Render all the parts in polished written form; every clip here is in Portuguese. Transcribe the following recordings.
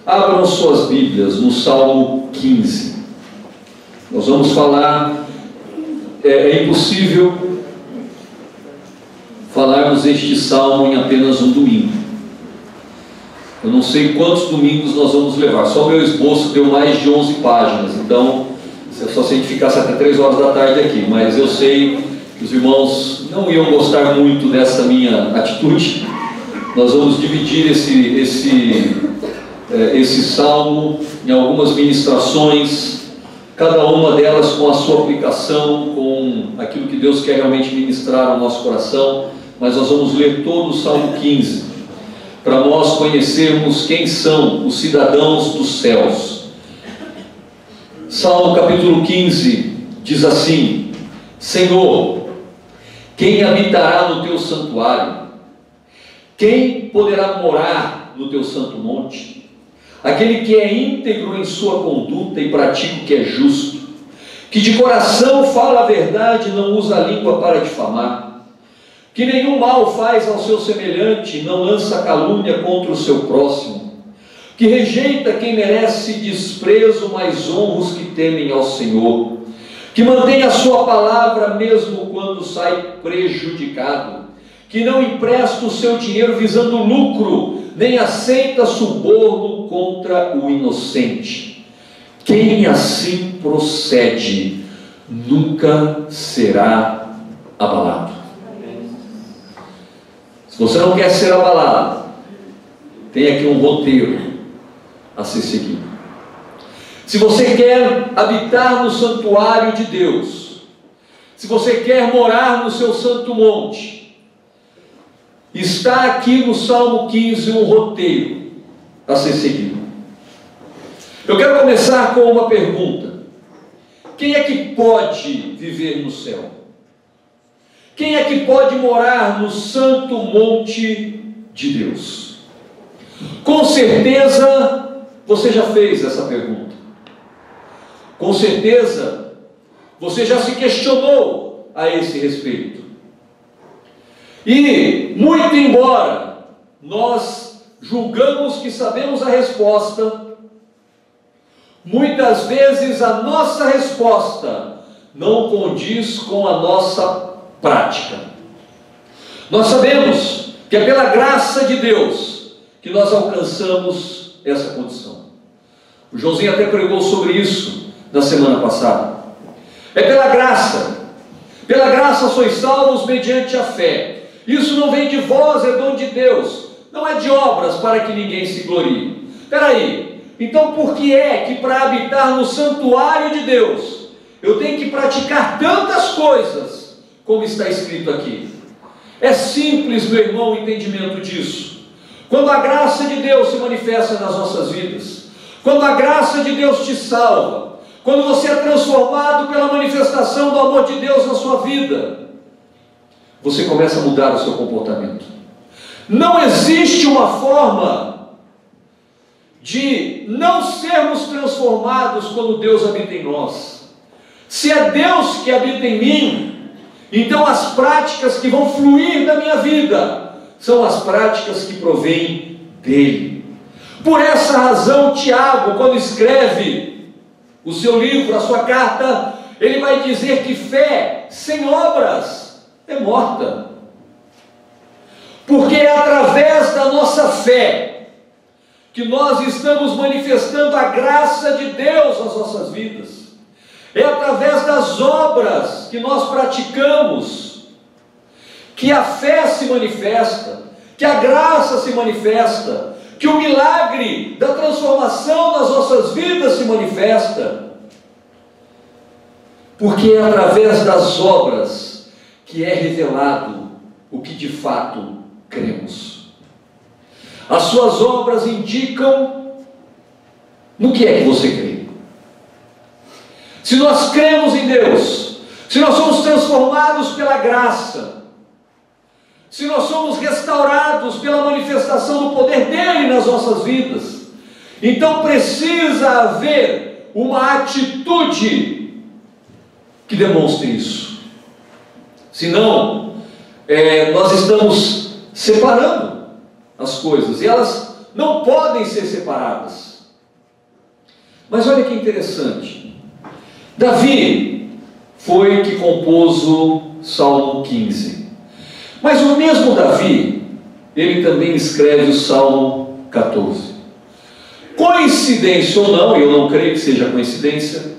Abram suas Bíblias no Salmo 15. Nós vamos falar, é impossível falarmos este salmo em apenas um domingo. Eu não sei quantos domingos nós vamos levar, só o meu esboço deu mais de 11 páginas, então só se a gente ficasse até 3 horas da tarde aqui, mas eu sei que os irmãos não iam gostar muito dessa minha atitude. Nós vamos dividir esse salmo em algumas ministrações, cada uma delas com a sua aplicação, com aquilo que Deus quer realmente ministrar ao nosso coração, mas nós vamos ler todo o Salmo 15, para nós conhecermos quem são os cidadãos dos céus. Salmo capítulo 15 diz assim: Senhor, quem habitará no teu santuário? Quem poderá morar no teu santo monte? Aquele que é íntegro em sua conduta e pratica o que é justo, que de coração fala a verdade e não usa a língua para difamar, que nenhum mal faz ao seu semelhante, não lança calúnia contra o seu próximo, que rejeita quem merece desprezo, mas honra os que temem ao Senhor, que mantém a sua palavra mesmo quando sai prejudicado, que não empresta o seu dinheiro visando lucro, nem aceita suborno contra o inocente. Quem assim procede nunca será abalado. Se você não quer ser abalado, tem aqui um roteiro a ser seguido. Se você quer habitar no santuário de Deus, se você quer morar no seu santo monte, está aqui no Salmo 15 um roteiro a ser seguido. Eu quero começar com uma pergunta: quem é que pode viver no céu? Quem é que pode morar no santo monte de Deus? Com certeza você já fez essa pergunta. Com certeza você já se questionou a esse respeito. E, muito embora nós julgamos que sabemos a resposta, muitas vezes a nossa resposta não condiz com a nossa prática. Nós sabemos que é pela graça de Deus que nós alcançamos essa condição. O Joãozinho até pregou sobre isso na semana passada. É pela graça sois salvos mediante a fé. Isso não vem de vós, é dom de Deus, não é de obras para que ninguém se glorie. Espera aí, então por que é que para habitar no santuário de Deus eu tenho que praticar tantas coisas como está escrito aqui? É simples, meu irmão, o entendimento disso. Quando a graça de Deus se manifesta nas nossas vidas, quando a graça de Deus te salva, quando você é transformado pela manifestação do amor de Deus na sua vida, você começa a mudar o seu comportamento. Não existe uma forma de não sermos transformados quando Deus habita em nós. Se é Deus que habita em mim, então as práticas que vão fluir da minha vida são as práticas que provêm dele. Por essa razão, Tiago, quando escreve o seu livro, a sua carta, ele vai dizer que fé sem obras é morta, porque é através da nossa fé que nós estamos manifestando a graça de Deus nas nossas vidas. É através das obras que nós praticamos que a fé se manifesta, que a graça se manifesta, que o milagre da transformação das nossas vidas se manifesta, porque é através das obras que é revelado o que de fato cremos. As suas obras indicam no que é que você crê. Se nós cremos em Deus, se nós somos transformados pela graça, se nós somos restaurados pela manifestação do poder dele nas nossas vidas, então precisa haver uma atitude que demonstre isso. Senão, nós estamos separando as coisas, e elas não podem ser separadas. Mas olha que interessante. Davi foi que compôs o Salmo 15. Mas o mesmo Davi, ele também escreve o Salmo 14. Coincidência ou não, eu não creio que seja coincidência,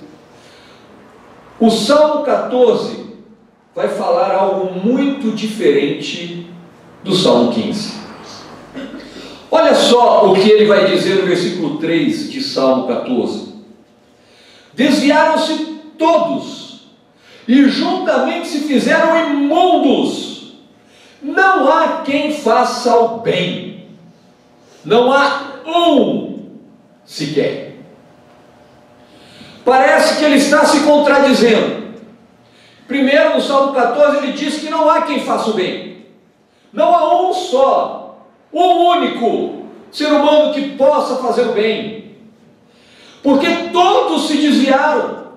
o Salmo 14 vai falar algo muito diferente do Salmo 15. Olha só o que ele vai dizer no versículo 3 de Salmo 14. Desviaram-se todos, e juntamente se fizeram imundos. Não há quem faça o bem, não há um sequer. Parece que ele está se contradizendo. Primeiro, no Salmo 14, ele diz que não há quem faça o bem. Não há um só, um único ser humano que possa fazer o bem. Porque todos se desviaram.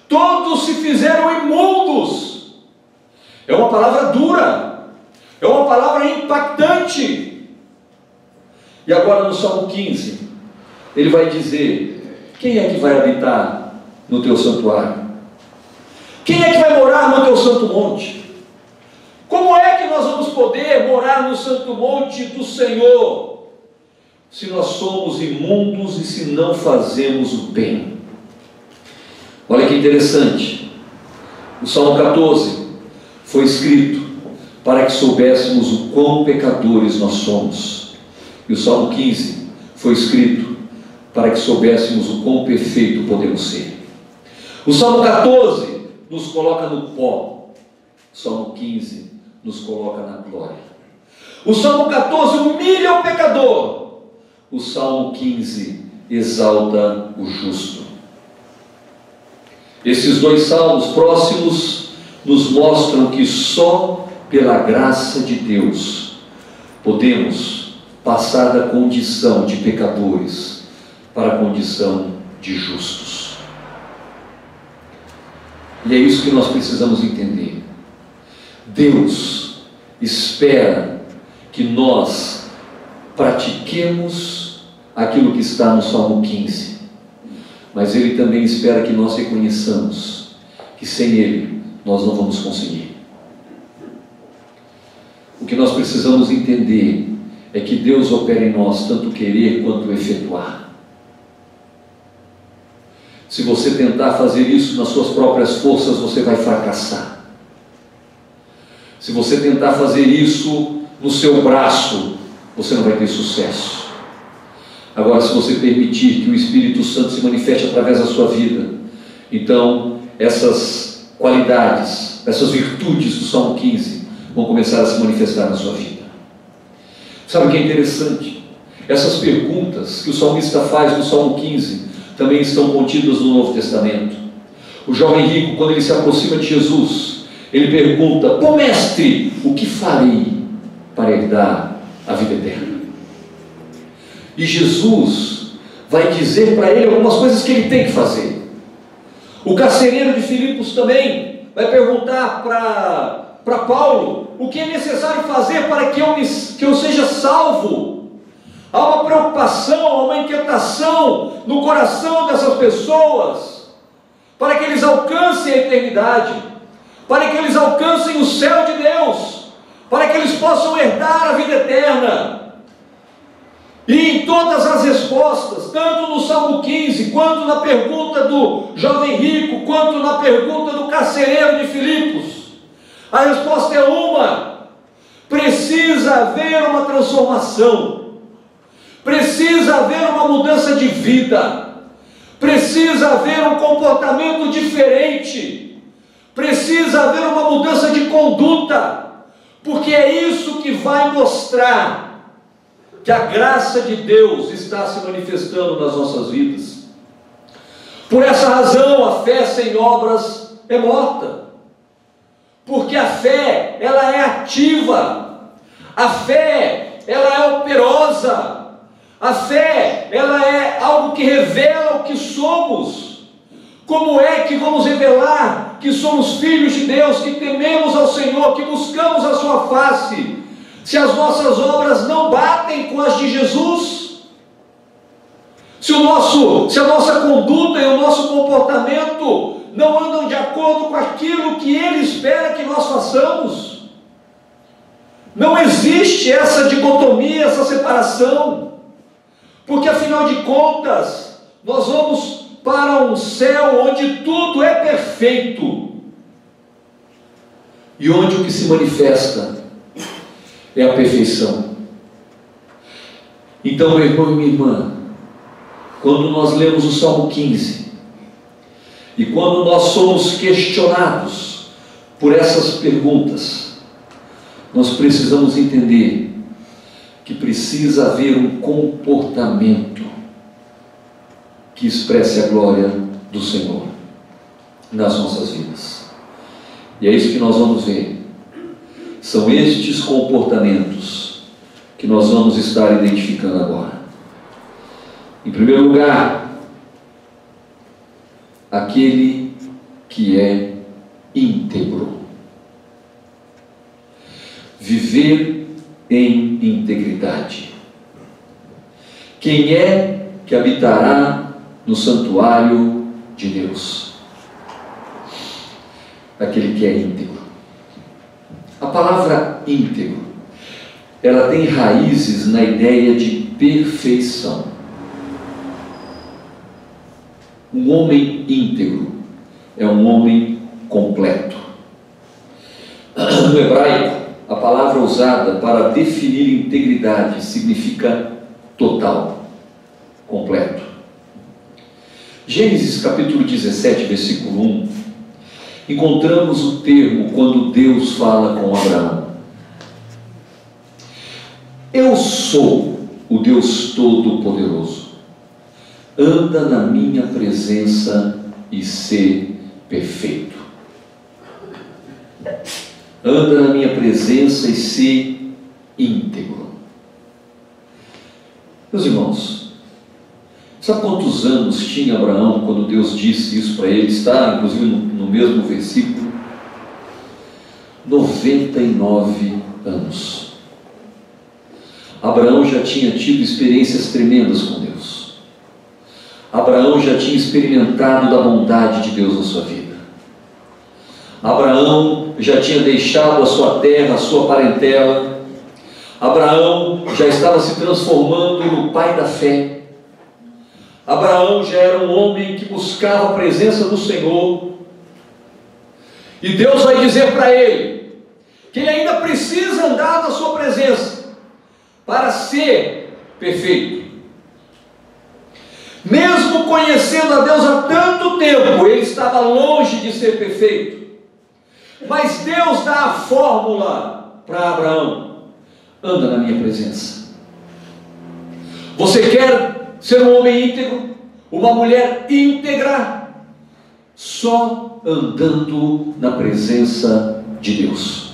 Todos se fizeram imundos. É uma palavra dura. É uma palavra impactante. E agora no Salmo 15, ele vai dizer: quem é que vai habitar no teu santuário? Quem é que vai morar no teu santo monte? Como é que nós vamos poder morar no santo monte do Senhor, se nós somos imundos e se não fazemos o bem? Olha que interessante. O Salmo 14 foi escrito para que soubéssemos o quão pecadores nós somos. E o Salmo 15 foi escrito para que soubéssemos o quão perfeito podemos ser. O Salmo 14 nos coloca no pó. O Salmo 15 nos coloca na glória. O Salmo 14 humilha o pecador. O Salmo 15 exalta o justo. Esses dois salmos próximos nos mostram que só pela graça de Deus podemos passar da condição de pecadores para a condição de justos. E é isso que nós precisamos entender. Deus espera que nós pratiquemos aquilo que está no Salmo 15, mas Ele também espera que nós reconheçamos que sem Ele nós não vamos conseguir. O que nós precisamos entender é que Deus opera em nós tanto querer quanto efetuar. Se você tentar fazer isso nas suas próprias forças, você vai fracassar. Se você tentar fazer isso no seu braço, você não vai ter sucesso. Agora, se você permitir que o Espírito Santo se manifeste através da sua vida, então essas qualidades, essas virtudes do Salmo 15 vão começar a se manifestar na sua vida. Sabe o que é interessante? Essas perguntas que o salmista faz no Salmo 15 também estão contidas no Novo Testamento. O jovem rico, quando ele se aproxima de Jesus, ele pergunta: "Bom mestre, o que farei para herdar a vida eterna?" E Jesus vai dizer para ele algumas coisas que ele tem que fazer. O carcereiro de Filipos também vai perguntar para Paulo o que é necessário fazer para que eu seja salvo. Há uma preocupação, há uma inquietação no coração dessas pessoas, para que eles alcancem a eternidade, para que eles alcancem o céu de Deus, para que eles possam herdar a vida eterna. E em todas as respostas, tanto no Salmo 15, quanto na pergunta do jovem rico, quanto na pergunta do carcereiro de Filipos, a resposta é uma: precisa haver uma transformação. Precisa haver uma mudança de vida, precisa haver um comportamento diferente, precisa haver uma mudança de conduta, porque é isso que vai mostrar que a graça de Deus está se manifestando nas nossas vidas. Por essa razão, a fé sem obras é morta, porque a fé, ela é ativa, a fé, ela é operosa. A fé, ela é algo que revela o que somos. Como é que vamos revelar que somos filhos de Deus, que tememos ao Senhor, que buscamos a sua face, se as nossas obras não batem com as de Jesus? se a nossa conduta e o nosso comportamento não andam de acordo com aquilo que Ele espera que nós façamos. Não existe essa dicotomia, essa separação, porque afinal de contas, nós vamos para um céu onde tudo é perfeito, e onde o que se manifesta é a perfeição. Então, meu irmão e minha irmã, quando nós lemos o Salmo 15, e quando nós somos questionados por essas perguntas, nós precisamos entender que precisa haver um comportamento que expresse a glória do Senhor nas nossas vidas. E é isso que nós vamos ver. São estes comportamentos que nós vamos estar identificando agora. Em primeiro lugar, aquele que é íntegro. Viver em integridade. Quem é que habitará no santuário de Deus? Aquele que é íntegro. A palavra íntegro, ela tem raízes na ideia de perfeição. Um homem íntegro é um homem completo. No hebraico, a palavra usada para definir integridade significa total, completo. Gênesis capítulo 17, versículo 1, encontramos o termo quando Deus fala com Abraão. Eu sou o Deus Todo-Poderoso. Anda na minha presença e sê perfeito. Anda na minha presença e sê íntegro. Meus irmãos, sabe quantos anos tinha Abraão quando Deus disse isso para ele? Está inclusive no mesmo versículo. 99 anos. Abraão já tinha tido experiências tremendas com Deus. Abraão já tinha experimentado da bondade de Deus na sua vida. Abraão já tinha deixado a sua terra, a sua parentela. Abraão já estava se transformando no pai da fé. Abraão já era um homem que buscava a presença do Senhor. E Deus vai dizer para ele que ele ainda precisa andar na sua presença para ser perfeito. Mesmo conhecendo a Deus há tanto tempo, ele estava longe de ser perfeito. Mas Deus dá a fórmula para Abraão: anda na minha presença. Você quer ser um homem íntegro, uma mulher íntegra? Só andando na presença de Deus.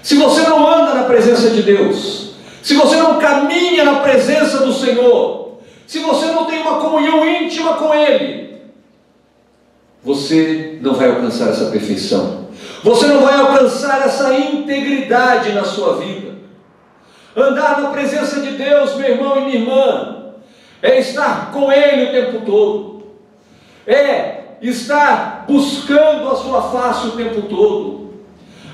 Se você não anda na presença de Deus, se você não caminha na presença do Senhor, se você não tem uma comunhão íntima com Ele, você não vai alcançar essa perfeição. Você não vai alcançar essa integridade na sua vida. Andar na presença de Deus, meu irmão e minha irmã, é estar com Ele o tempo todo. É estar buscando a sua face o tempo todo.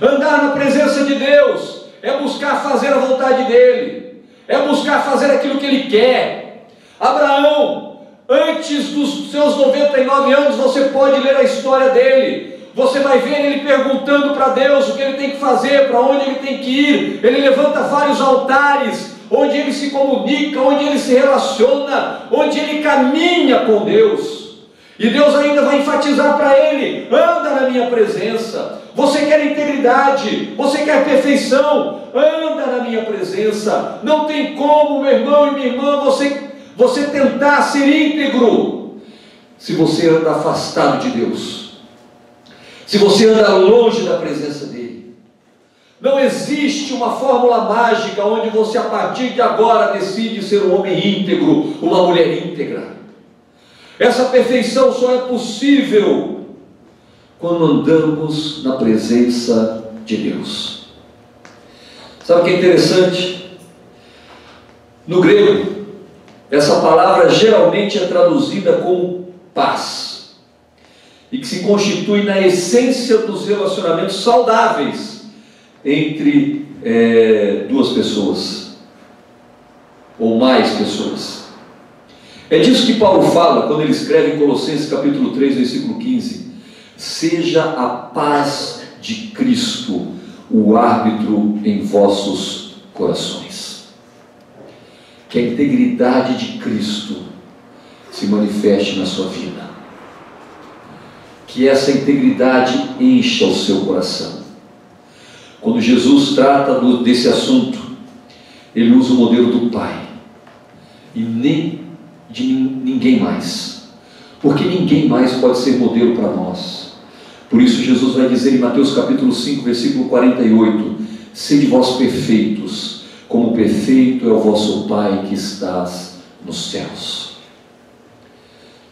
Andar na presença de Deus é buscar fazer a vontade dEle, é buscar fazer aquilo que Ele quer. Abraão, antes dos seus 99 anos, você pode ler a história dele. Você vai ver ele perguntando para Deus o que ele tem que fazer, para onde ele tem que ir. Ele levanta vários altares, onde ele se comunica, onde ele se relaciona, onde ele caminha com Deus. E Deus ainda vai enfatizar para ele: anda na minha presença. Você quer integridade, você quer perfeição, anda na minha presença. Não tem como, meu irmão e minha irmã, você tentar ser íntegro se você anda afastado de Deus, se você anda longe da presença dEle. Não existe uma fórmula mágica onde você a partir de agora decide ser um homem íntegro, uma mulher íntegra. Essa perfeição só é possível quando andamos na presença de Deus. Sabe o que é interessante? No grego, essa palavra geralmente é traduzida como paz, e que se constitui na essência dos relacionamentos saudáveis entre duas pessoas, ou mais pessoas. É disso que Paulo fala quando ele escreve em Colossenses capítulo 3, versículo 15: seja a paz de Cristo o árbitro em vossos corações. Que a integridade de Cristo se manifeste na sua vida, que essa integridade encha o seu coração. Quando Jesus trata desse assunto, ele usa o modelo do Pai, e nem de ninguém mais, porque ninguém mais pode ser modelo para nós. Por isso Jesus vai dizer em Mateus capítulo 5, versículo 48: sede vós perfeitos, como perfeito é o vosso Pai que estás nos céus.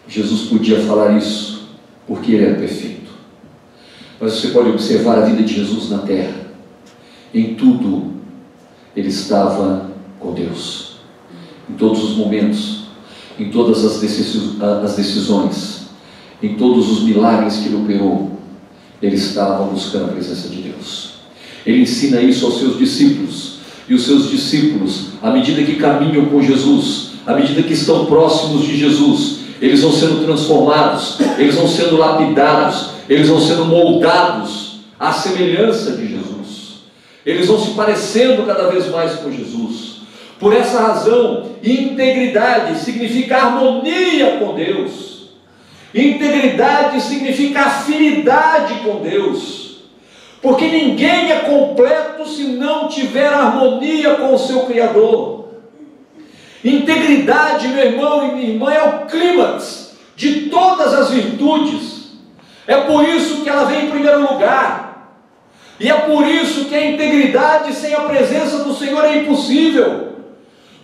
Jesus podia falar isso porque ele era perfeito, mas você pode observar a vida de Jesus na terra. Em tudo ele estava com Deus, em todos os momentos, em todas as decisões, em todos os milagres que ele operou, ele estava buscando a presença de Deus. Ele ensina isso aos seus discípulos, e os seus discípulos, à medida que caminham com Jesus, à medida que estão próximos de Jesus, eles vão sendo transformados, eles vão sendo lapidados, eles vão sendo moldados à semelhança de Jesus, eles vão se parecendo cada vez mais com Jesus. Por essa razão, integridade significa harmonia com Deus, integridade significa afinidade com Deus, porque ninguém é completo se não tiver harmonia com o seu Criador. Integridade, meu irmão e minha irmã, é o clímax de todas as virtudes. É por isso que ela vem em primeiro lugar, e é por isso que a integridade sem a presença do Senhor é impossível.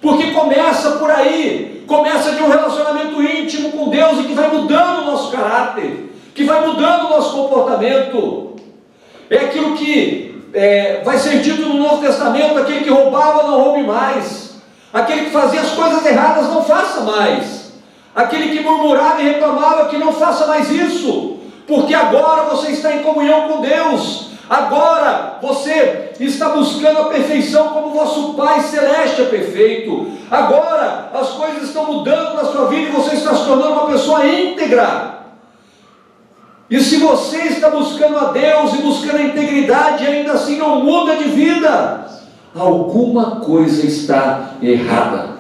Porque começa por aí, começa de um relacionamento íntimo com Deus, e que vai mudando o nosso caráter, que vai mudando o nosso comportamento. É aquilo que vai ser dito no Novo Testamento: aquele que roubava, não roube mais; aquele que fazia as coisas erradas, não faça mais; aquele que murmurava e reclamava, que não faça mais isso, porque agora você está em comunhão com Deus. Agora você está buscando a perfeição como vosso Pai Celeste é perfeito. Agora as coisas estão mudando na sua vida e você está se tornando uma pessoa íntegra. E se você está buscando a Deus e buscando a integridade e ainda assim não muda de vida, alguma coisa está errada.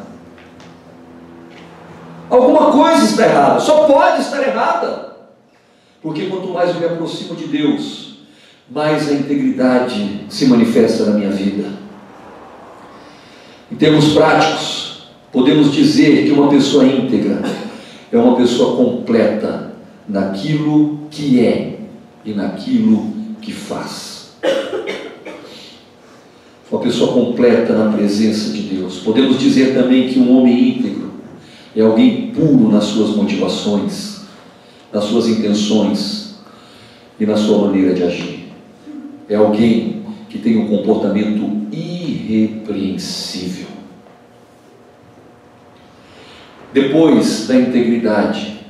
Alguma coisa está errada, só pode estar errada. Porque quanto mais eu me aproximo de Deus, mais a integridade se manifesta na minha vida. Em termos práticos, podemos dizer que uma pessoa íntegra é uma pessoa completa naquilo que é e naquilo que faz. Uma pessoa completa na presença de Deus. Podemos dizer também que um homem íntegro é alguém puro nas suas motivações, nas suas intenções e na sua maneira de agir. É alguém que tem um comportamento irrepreensível. Depois da integridade,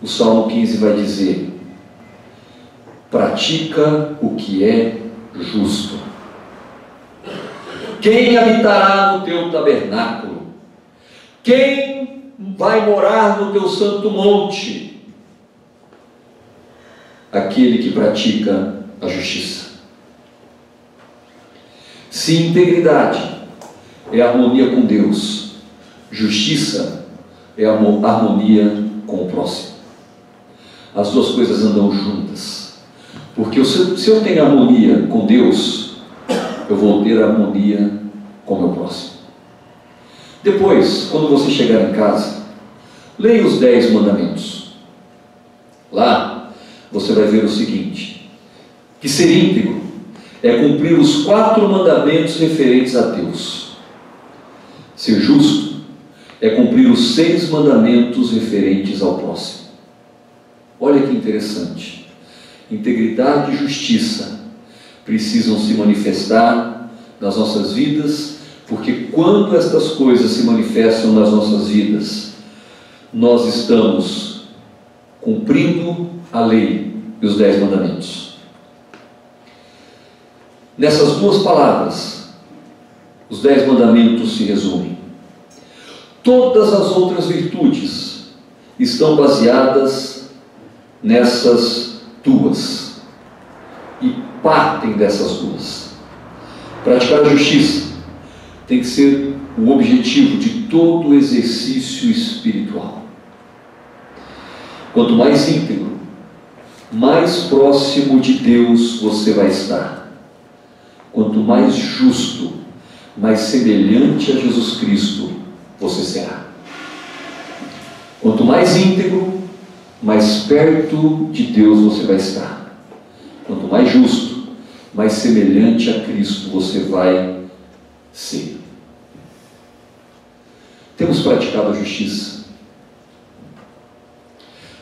o Salmo 15 vai dizer: pratica o que é justo. Quem habitará no teu tabernáculo? Quem vai morar no teu santo monte? Aquele que pratica a justiça. Se integridade é harmonia com Deus, justiça é harmonia com o próximo. As duas coisas andam juntas, porque se eu tenho harmonia com Deus, eu vou ter harmonia com o meu próximo. Depois, quando você chegar em casa, leia os 10 mandamentos. Lá você vai ver o seguinte: que ser íntegro é cumprir os 4 mandamentos referentes a Deus. Ser justo é cumprir os 6 mandamentos referentes ao próximo. Olha que interessante. Integridade e justiça precisam se manifestar nas nossas vidas, porque quando estas coisas se manifestam nas nossas vidas, nós estamos cumprindo a lei e os 10 mandamentos. Nessas duas palavras, os 10 mandamentos se resumem. Todas as outras virtudes estão baseadas nessas duas e partem dessas duas. Praticar a justiça tem que ser o objetivo de todo o exercício espiritual. Quanto mais íntegro, mais próximo de Deus você vai estar. Quanto mais justo, mais semelhante a Jesus Cristo você será. Quanto mais íntegro, mais perto de Deus você vai estar. Quanto mais justo, mais semelhante a Cristo você vai ser. Temos praticado a justiça.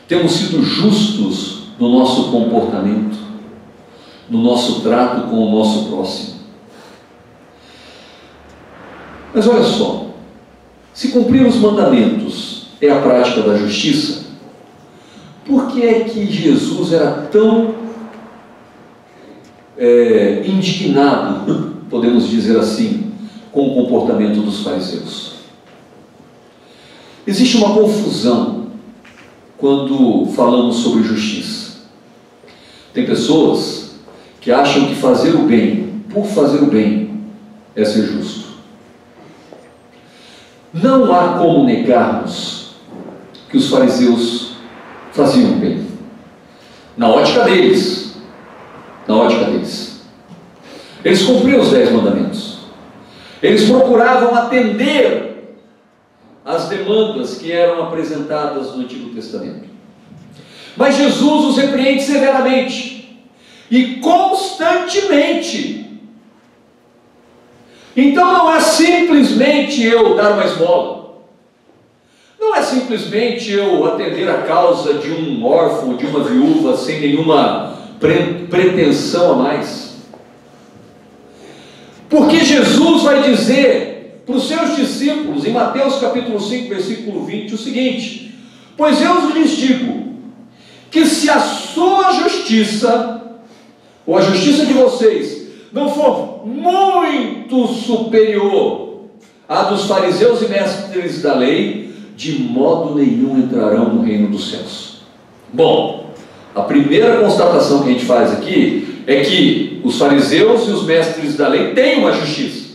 Temos sido justos no nosso comportamento, no nosso trato com o nosso próximo. Mas olha só, se cumprir os mandamentos é a prática da justiça, por que é que Jesus era tão indignado, podemos dizer assim, com o comportamento dos fariseus? Existe uma confusão quando falamos sobre justiça. Tem pessoas que acham que fazer o bem, por fazer o bem, é ser justo. Não há como negarmos que os fariseus faziam o bem. Na ótica deles. Eles cumpriam os 10 mandamentos. Eles procuravam atender às demandas que eram apresentadas no Antigo Testamento. Mas Jesus os repreende severamente e constantemente. Então não é simplesmente eu dar uma esmola, não é simplesmente eu atender a causa de um órfão, de uma viúva, sem nenhuma pretensão a mais. Porque Jesus vai dizer para os seus discípulos, em Mateus capítulo 5, versículo 20, o seguinte: pois eu lhes digo, que se a sua justiça, ou a justiça de vocês, não for muito superior à dos fariseus e mestres da lei, de modo nenhum entrarão no reino dos céus. Bom, a primeira constatação que a gente faz aqui é que os fariseus e os mestres da lei têm uma justiça.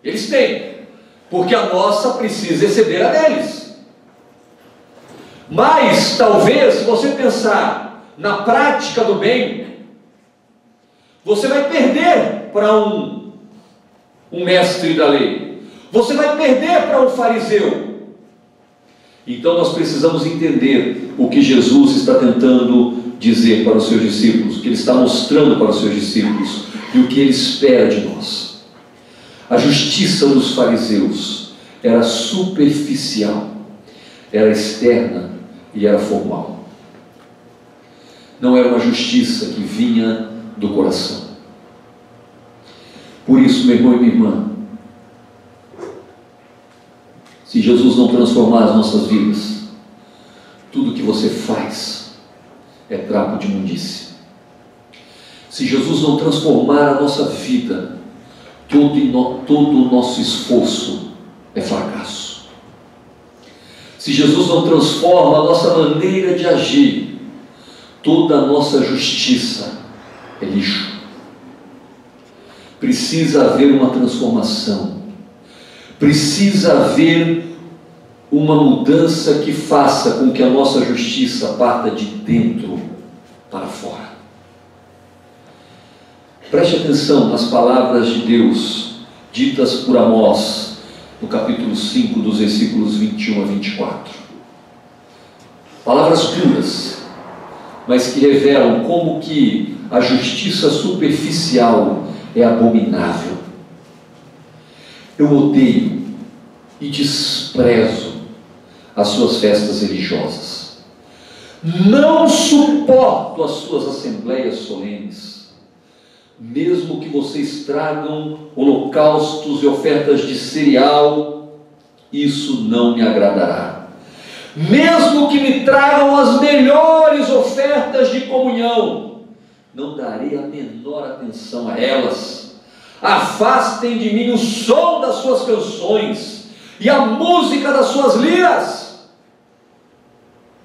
Eles têm, porque a nossa precisa exceder a deles. Mas, talvez, se você pensar na prática do bem, você vai perder para um mestre da lei, você vai perder para um fariseu. Então nós precisamos entender o que Jesus está tentando dizer para os seus discípulos, o que Ele está mostrando para os seus discípulos e o que Ele espera de nós. A justiça dos fariseus era superficial, era externa e era formal. Não era uma justiça que vinha do coração. Por isso, meu irmão e minha irmã, se Jesus não transformar as nossas vidas, tudo que você faz é trapo de imundície. Se Jesus não transformar a nossa vida, todo o nosso esforço é fracasso. Se Jesus não transforma a nossa maneira de agir, toda a nossa justiça é lixo. Precisa haver uma transformação, precisa haver uma mudança que faça com que a nossa justiça parta de dentro para fora. Preste atenção nas palavras de Deus ditas por Amós no capítulo 5, dos versículos 21 a 24. Palavras duras, mas que revelam como que a justiça superficial é abominável. Eu odeio e desprezo as suas festas religiosas. Não suporto as suas assembleias solenes. mesmo que vocês tragam holocaustos e ofertas de cereal, isso não me agradará. Mesmo que me tragam as melhores ofertas de comunhão, não darei a menor atenção a elas. Afastem de mim o som das suas canções e a música das suas liras.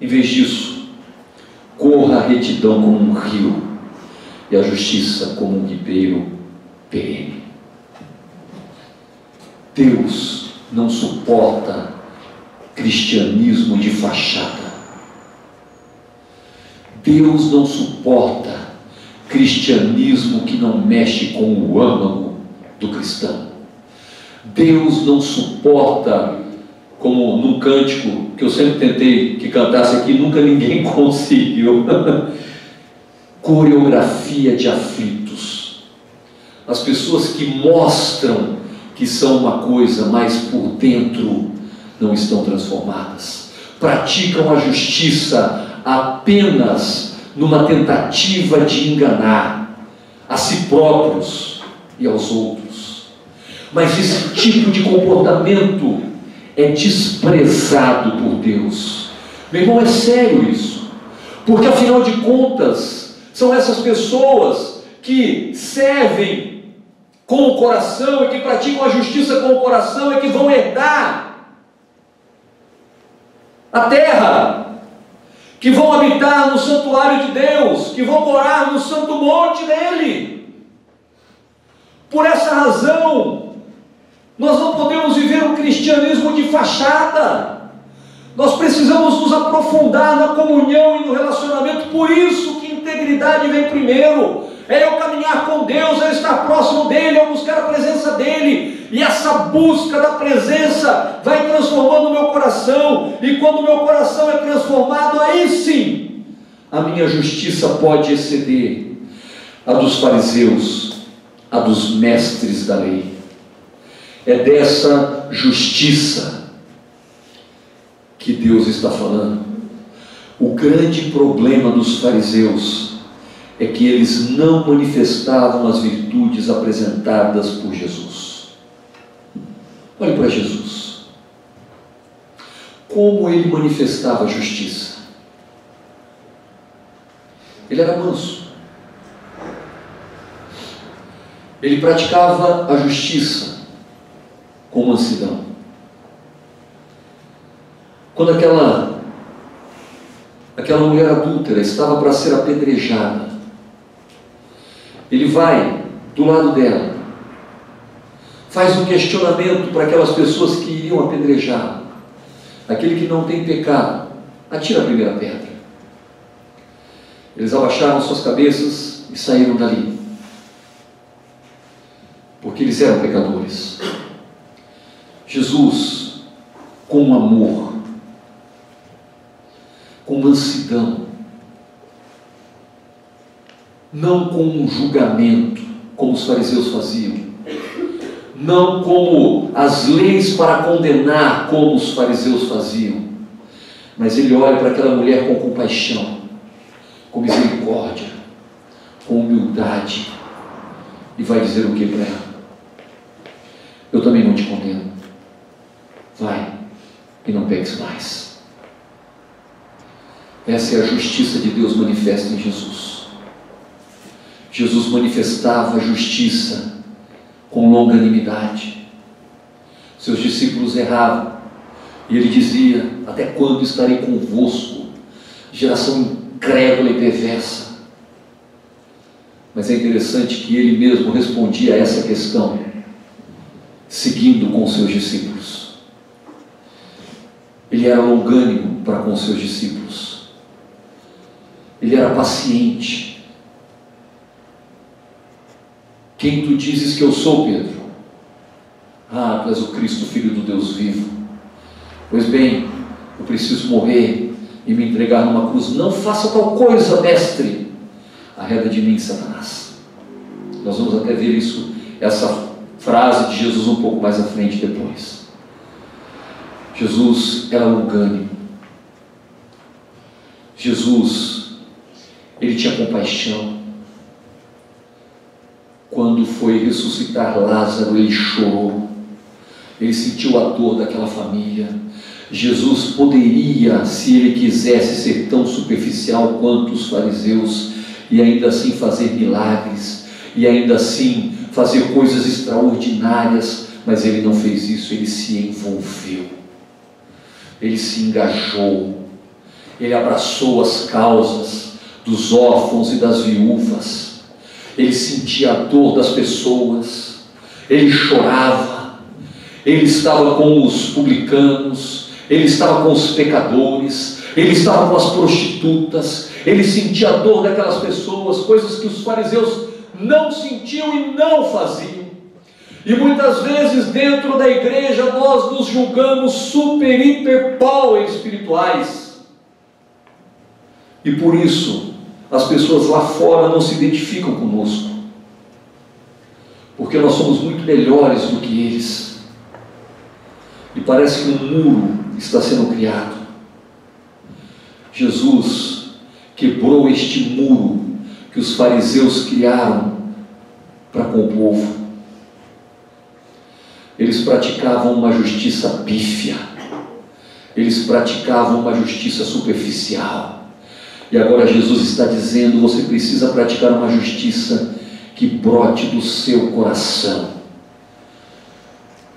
Em vez disso, corra a retidão como um rio e a justiça como um ribeiro perene. Deus não suporta cristianismo de fachada. Deus não suporta cristianismo que não mexe com o âmago do cristão. Deus não suporta, como num cântico que eu sempre tentei que cantasse aqui, nunca ninguém conseguiu, coreografia de aflitos. As pessoas que mostram que são uma coisa, mas por dentro não estão transformadas, praticam a justiça apenas numa tentativa de enganar a si próprios e aos outros. Mas esse tipo de comportamento é desprezado por Deus. Meu irmão, é sério isso, porque afinal de contas são essas pessoas que servem com o coração e que praticam a justiça com o coração e que vão herdar a terra, que vão habitar no santuário de Deus, que vão morar no santo monte dele. Por essa razão, nós não podemos viver um cristianismo de fachada. Nós precisamos nos aprofundar na comunhão e no relacionamento. Por isso que integridade vem primeiro. É eu caminhar com Deus, é eu estar próximo dele, é eu buscar a presença dele. E essa busca da presença vai transformando o meu coração. E quando o meu coração é transformado, aí sim a minha justiça pode exceder a dos fariseus, a dos mestres da lei. É dessa justiça que Deus está falando. O grande problema dos fariseus é que eles não manifestavam as virtudes apresentadas por Jesus. Olhe para Jesus. Como ele manifestava a justiça? Ele era manso. Ele praticava a justiça com mansidão. Quando aquela mulher adúltera estava para ser apedrejada, ele vai do lado dela, faz um questionamento para aquelas pessoas que iriam apedrejar. Aquele que não tem pecado, atira a primeira pedra. Eles abaixaram suas cabeças e saíram dali, porque eles eram pecadores. Jesus, com amor, com mansidão, não com um julgamento, como os fariseus faziam, não como as leis para condenar, como os fariseus faziam, mas ele olha para aquela mulher com compaixão, com misericórdia, com humildade, e vai dizer o que para ela? Eu também não te condeno, vai e não peques mais. Essa é a justiça de Deus manifesta em Jesus. Jesus manifestava a justiça com longanimidade. Seus discípulos erravam, e ele dizia: até quando estarei convosco, geração incrédula e perversa? Mas é interessante que ele mesmo respondia a essa questão, seguindo com seus discípulos. Ele era longânimo para com seus discípulos. Ele era paciente. Quem tu dizes que eu sou, Pedro? Ah, tu és o Cristo, Filho do Deus vivo. Pois bem, eu preciso morrer e me entregar numa cruz. Não faça tal coisa, mestre. Arreda de mim, Satanás. Nós vamos até ver isso, essa frase de Jesus um pouco mais à frente depois. Jesus era longânimo. Jesus, ele tinha compaixão. quando foi ressuscitar Lázaro, ele chorou, ele sentiu a dor daquela família. Jesus poderia, se ele quisesse, ser tão superficial quanto os fariseus, e ainda assim fazer milagres, e ainda assim fazer coisas extraordinárias, mas ele não fez isso. Ele se envolveu, ele se engajou, ele abraçou as causas dos órfãos e das viúvas, ele sentia a dor das pessoas, ele chorava, ele estava com os publicanos, ele estava com os pecadores, ele estava com as prostitutas, ele sentia a dor daquelas pessoas, coisas que os fariseus não sentiam e não faziam. E muitas vezes dentro da igreja nós nos julgamos super, hiper, power espirituais, e por isso as pessoas lá fora não se identificam conosco, porque nós somos muito melhores do que eles, e parece que um muro está sendo criado. Jesus quebrou este muro que os fariseus criaram para com o povo. Eles praticavam uma justiça pífia, eles praticavam uma justiça superficial, e agora Jesus está dizendo: você precisa praticar uma justiça que brote do seu coração,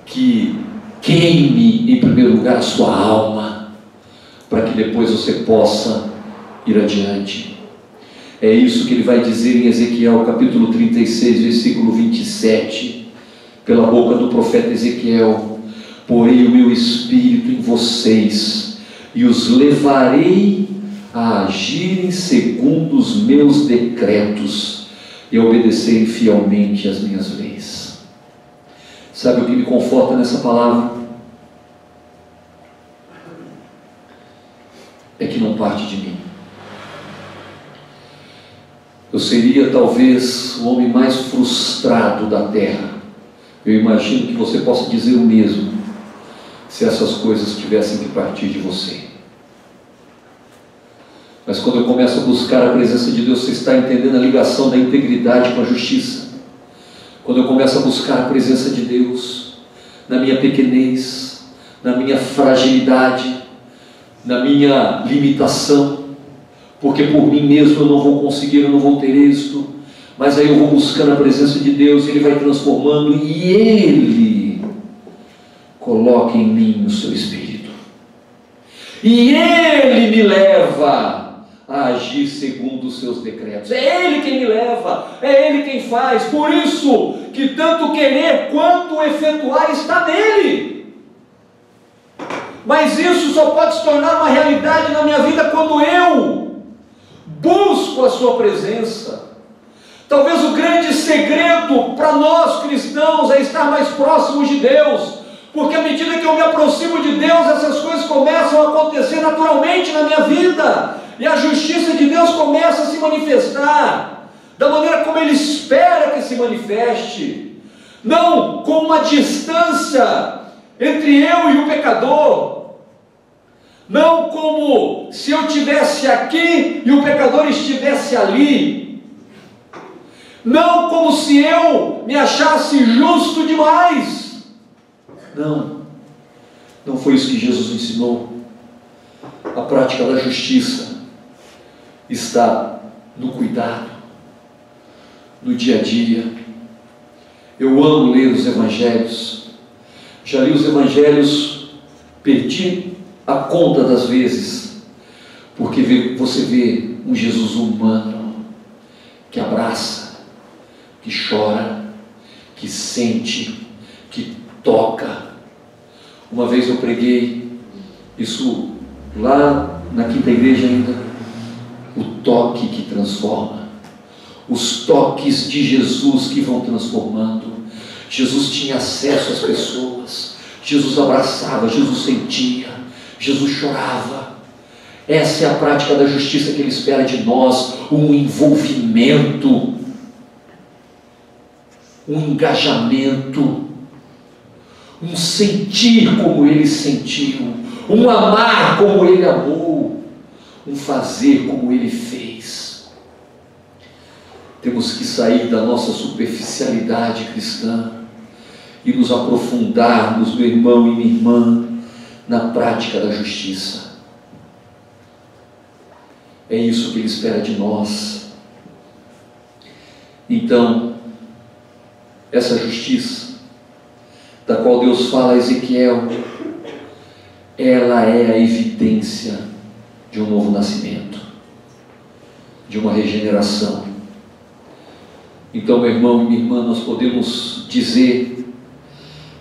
que queime em primeiro lugar a sua alma, para que depois você possa ir adiante. É isso que ele vai dizer em Ezequiel capítulo 36, versículo 27, pela boca do profeta Ezequiel: porei o meu espírito em vocês e os levarei a agirem segundo os meus decretos e a obedecerem fielmente às minhas leis. Sabe o que me conforta nessa palavra? É que não parte de mim. Eu seria talvez o homem mais frustrado da terra. Eu imagino que você possa dizer o mesmo, se essas coisas tivessem que partir de você. Mas quando eu começo a buscar a presença de Deus, você está entendendo a ligação da integridade com a justiça? Quando eu começo a buscar a presença de Deus, na minha pequenez, na minha fragilidade, na minha limitação, porque por mim mesmo eu não vou conseguir, eu não vou ter êxito, mas aí eu vou buscando a presença de Deus, Ele vai transformando, e Ele coloca em mim o seu Espírito, e Ele me leva a agir segundo os seus decretos. É Ele quem me leva, é Ele quem faz. Por isso que tanto querer quanto efetuar está nele. Mas isso só pode se tornar uma realidade na minha vida quando eu busco a sua presença. Talvez o grande segredo para nós cristãos é estar mais próximos de Deus, porque à medida que eu me aproximo de Deus, essas coisas começam a acontecer naturalmente na minha vida, e a justiça de Deus começa a se manifestar da maneira como Ele espera que se manifeste, não com uma distância entre eu e o pecador, não como se eu estivesse aqui e o pecador estivesse ali, não como se eu me achasse justo demais. Não foi isso que Jesus ensinou. A prática da justiça está no cuidado, no dia a dia. Eu amo ler os evangelhos, já li os evangelhos, perdi a conta das vezes, porque você vê um Jesus humano, que abraça, que chora, que sente, que toca. Uma vez eu preguei isso lá na quinta igreja ainda, o toque que transforma, os toques de Jesus que vão transformando. Jesus tinha acesso às pessoas, Jesus abraçava, Jesus sentia, Jesus chorava. Essa é a prática da justiça que Ele espera de nós, um envolvimento, um engajamento, um sentir como Ele sentiu, um amar como Ele amou, um fazer como Ele fez. Temos que sair da nossa superficialidade cristã e nos aprofundarmos, meu irmão e minha irmã, na prática da justiça. É isso que Ele espera de nós. Então, essa justiça, da qual Deus fala a Ezequiel, ela é a evidência de um novo nascimento, de uma regeneração. Então, meu irmão e minha irmã, nós podemos dizer,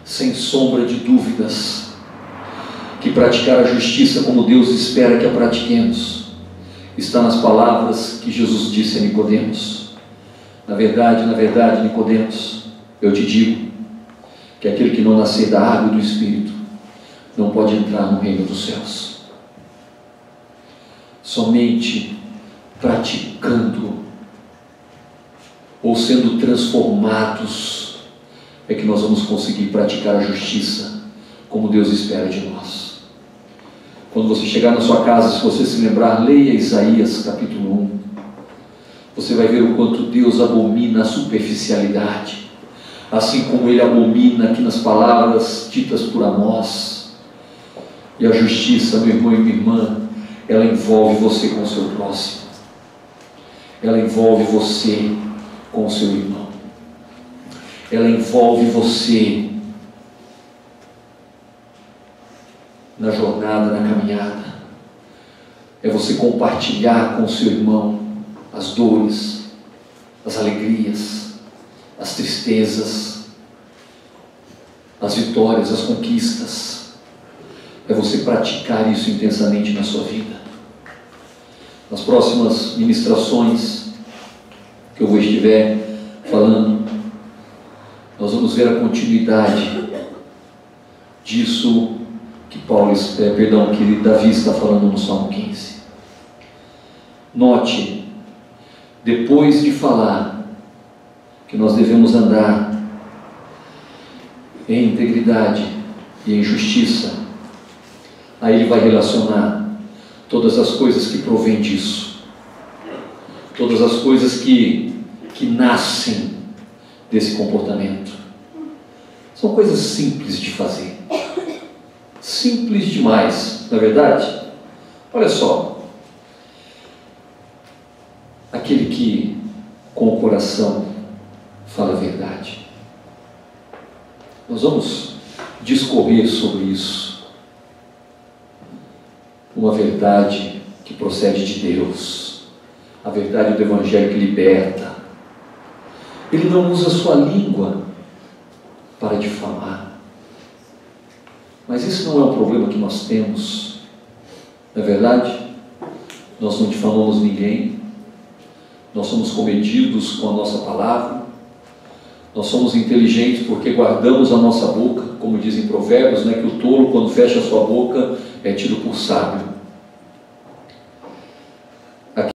sem sombra de dúvidas, que praticar a justiça como Deus espera que a pratiquemos está nas palavras que Jesus disse a Nicodemos. Na verdade, Nicodemos, eu te digo que aquele que não nascer da água e do Espírito não pode entrar no reino dos céus. Somente praticando ou sendo transformados é que nós vamos conseguir praticar a justiça como Deus espera de nós. Quando você chegar na sua casa, se você se lembrar, leia Isaías capítulo 1. Você vai ver o quanto Deus abomina a superficialidade, assim como Ele abomina aqui nas palavras ditas por Amós. E a justiça, meu irmão e minha irmã, ela envolve você com o seu próximo, ela envolve você com o seu irmão, ela envolve você na jornada, na caminhada. É você compartilhar com o seu irmão as dores, as alegrias, as tristezas, as vitórias, as conquistas. É você praticar isso intensamente na sua vida. Nas próximas ministrações que eu estiver falando, nós vamos ver a continuidade disso que que Davi está falando no Salmo 15. Note, depois de falar que nós devemos andar em integridade e em justiça, aí ele vai relacionar todas as coisas que provêm disso, todas as coisas que nascem desse comportamento. São coisas simples de fazer, simples demais, não é verdade? Olha só, aquele que com o coração fala a verdade. Nós vamos discorrer sobre isso. Uma verdade que procede de Deus, a verdade do Evangelho que liberta. Ele não usa a sua língua para difamar. Mas isso não é um problema que nós temos, não é verdade? Nós não difamamos ninguém, nós somos comedidos com a nossa palavra, nós somos inteligentes porque guardamos a nossa boca, como dizem Provérbios, que o tolo, quando fecha a sua boca, é tido por sábio.